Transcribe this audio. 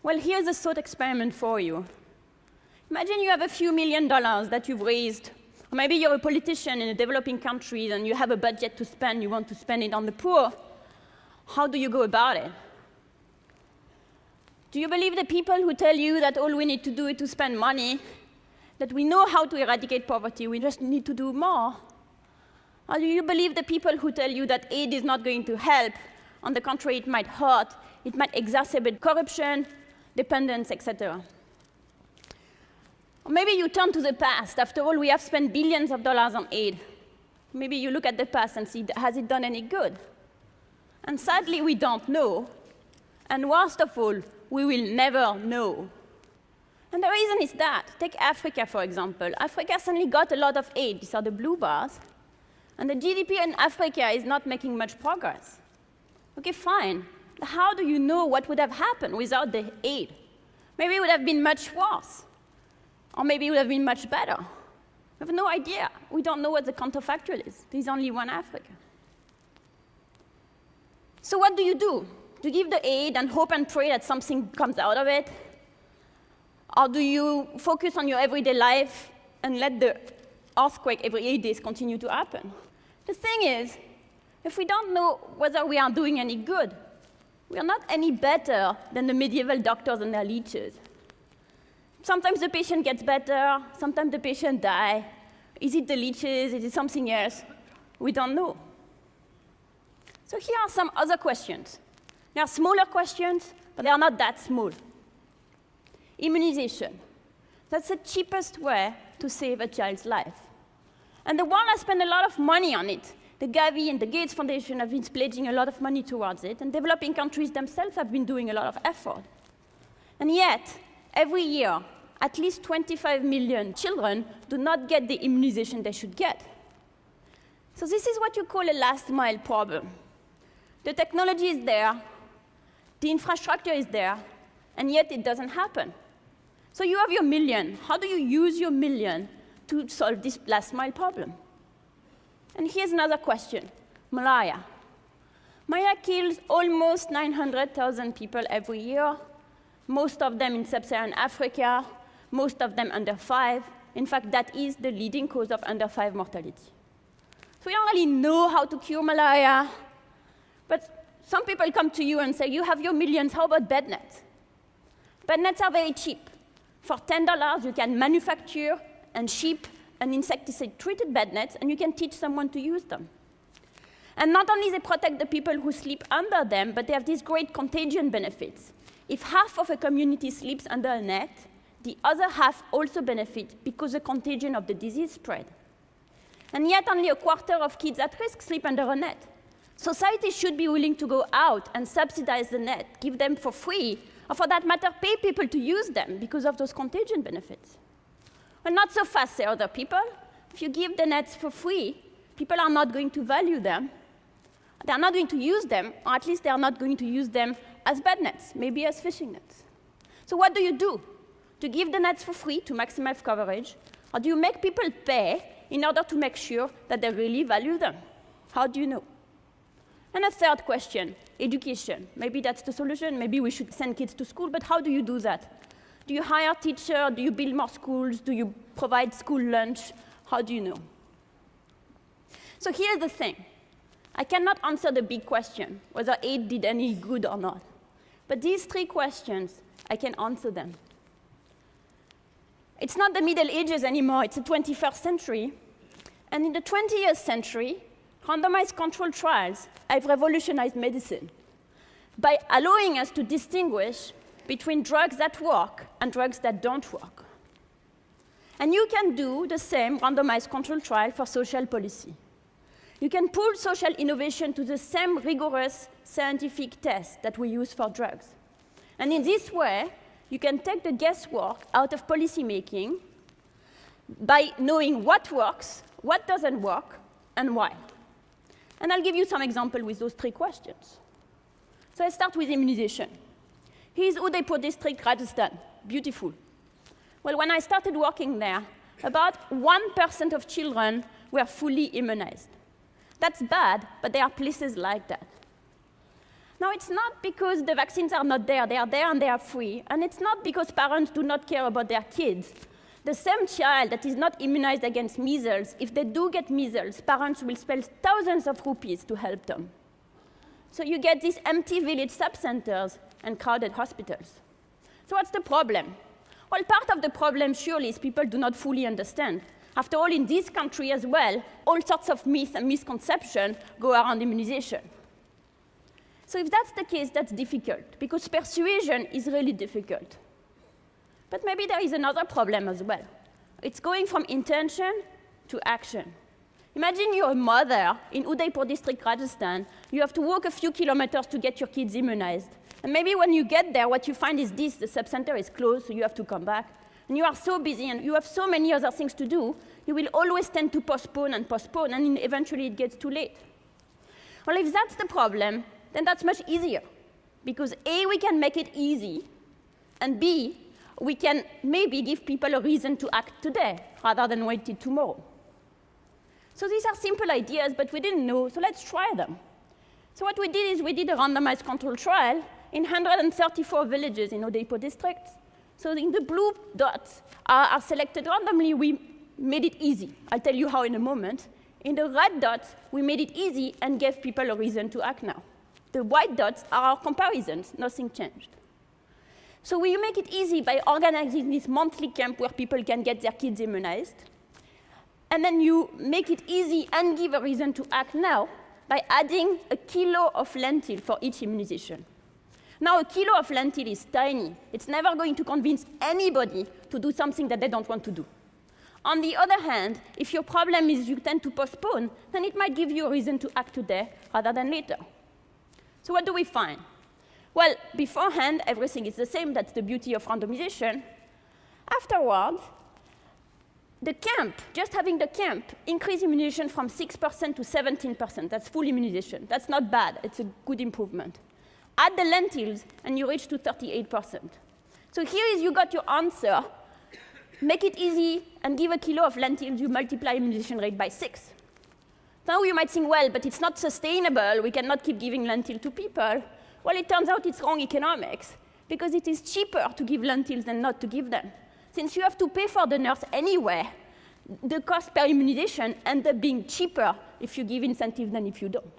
Well, here's a thought experiment for you. Imagine you have a few $1,000,000 that you've raised. Or maybe you're a politician in a developing country and you have a budget to spend, you want to spend it on the poor. How do you go about it? Do you believe the people who tell you that all we need to do is to spend money, that we know how to eradicate poverty, we just need to do more? Or do you believe the people who tell you that aid is not going to help? On the contrary, it might hurt, it might exacerbate corruption, dependence, etc. Or maybe you turn to the past. After all, we have spent billions of dollars on aid. Maybe you look at the past and see, has it done any good? And sadly, we don't know. And worst of all, we will never know. And the reason is that. Take Africa, for example. Africa suddenly got a lot of aid. These are the blue bars. And the GDP in Africa is not making much progress. OK, fine. How do you know what would have happened without the aid? Maybe it would have been much worse. Or maybe it would have been much better. We have no idea. We don't know what the counterfactual is. There's only one Africa. So what do you do? Do you give the aid and hope and pray that something comes out of it? Or do you focus on your everyday life and let the earthquake every 8 days continue to happen? The thing is, if we don't know whether we are doing any good, we are not any better than the medieval doctors and their leeches. Sometimes the patient gets better, sometimes the patient dies. Is it the leeches? Is it something else? We don't know. So here are some other questions. They are smaller questions, but they are not that small. Immunization. That's the cheapest way to save a child's life. And the world has spent a lot of money on it. The Gavi and the Gates Foundation have been pledging a lot of money towards it, and developing countries themselves have been doing a lot of effort. And yet, every year, at least 25 million children do not get the immunization they should get. So this is what you call a last-mile problem. The technology is there, the infrastructure is there, and yet it doesn't happen. So you have your million. How do you use your million to solve this last-mile problem? And here's another question, malaria. Malaria kills almost 900,000 people every year, most of them in sub-Saharan Africa, most of them under 5. In fact, that is the leading cause of under 5 mortality. So we don't really know how to cure malaria, but some people come to you and say, you have your millions, how about bed nets? Bed nets are very cheap. For $10, you can manufacture and ship an insecticide-treated bed nets, and you can teach someone to use them. And not only they protect the people who sleep under them, but they have these great contagion benefits. If half of a community sleeps under a net, the other half also benefit because the contagion of the disease spread. And yet only a quarter of kids at risk sleep under a net. Society should be willing to go out and subsidize the net, give them for free, or for that matter, pay people to use them because of those contagion benefits. Well, not so fast, say other people. If you give the nets for free, people are not going to value them. They are not going to use them, or at least they are not going to use them as bed nets, maybe as fishing nets. So what do you do? To give the nets for free to maximize coverage, or do you make people pay in order to make sure that they really value them? How do you know? And a third question, education. Maybe that's the solution. Maybe we should send kids to school, but how do you do that? Do you hire teachers? Do you build more schools? Do you provide school lunch? How do you know? So here's the thing. I cannot answer the big question, whether aid did any good or not. But these 3 questions, I can answer them. It's not the Middle Ages anymore, it's the 21st century. And in the 20th century, randomized controlled trials have revolutionized medicine by allowing us to distinguish between drugs that work and drugs that don't work. And you can do the same randomized controlled trial for social policy. You can pull social innovation to the same rigorous scientific test that we use for drugs. And in this way, you can take the guesswork out of policymaking by knowing what works, what doesn't work, and why. And I'll give you some examples with those 3 questions. So I start with immunization. Here's Udaipur district, Rajasthan. Beautiful. Well, when I started working there, about 1% of children were fully immunized. That's bad, but there are places like that. Now, it's not because the vaccines are not there. They are there and they are free. And it's not because parents do not care about their kids. The same child that is not immunized against measles, if they do get measles, parents will spend thousands of rupees to help them. So you get these empty village subcenters and crowded hospitals. So what's the problem? Well, part of the problem surely is people do not fully understand. After all, in this country as well, all sorts of myths and misconceptions go around immunization. So if that's the case, that's difficult, because persuasion is really difficult. But maybe there is another problem as well. It's going from intention to action. Imagine you're a mother in Udaipur district, Rajasthan. You have to walk a few kilometers to get your kids immunized. And maybe when you get there, what you find is this: the subcenter is closed, so you have to come back. And you are so busy, and you have so many other things to do, you will always tend to postpone, and eventually it gets too late. Well, if that's the problem, then that's much easier. Because A, we can make it easy, and B, we can maybe give people a reason to act today, rather than wait till tomorrow. So these are simple ideas, but we didn't know, so let's try them. So what we did is we did a randomized control trial in 134 villages in Udaipur district. So in the blue dots are selected randomly. We made it easy. I'll tell you how in a moment. In the red dots, we made it easy and gave people a reason to act now. The white dots are our comparisons. Nothing changed. So we make it easy by organizing this monthly camp where people can get their kids immunized. And then you make it easy and give a reason to act now by adding a kilo of lentil for each immunization. Now, a kilo of lentil is tiny. It's never going to convince anybody to do something that they don't want to do. On the other hand, if your problem is you tend to postpone, then it might give you a reason to act today rather than later. So what do we find? Well, beforehand, everything is the same. That's the beauty of randomization. Afterwards, the camp, just having the camp, increased immunization from 6% to 17%. That's full immunization. That's not bad. It's a good improvement. Add the lentils, and you reach to 38%. So here is you got your answer. Make it easy, and give a kilo of lentils, you multiply immunization rate by 6. Now you might think, well, but it's not sustainable. We cannot keep giving lentil to people. Well, it turns out it's wrong economics, because it is cheaper to give lentils than not to give them. Since you have to pay for the nurse anyway, the cost per immunization ends up being cheaper if you give incentive than if you don't.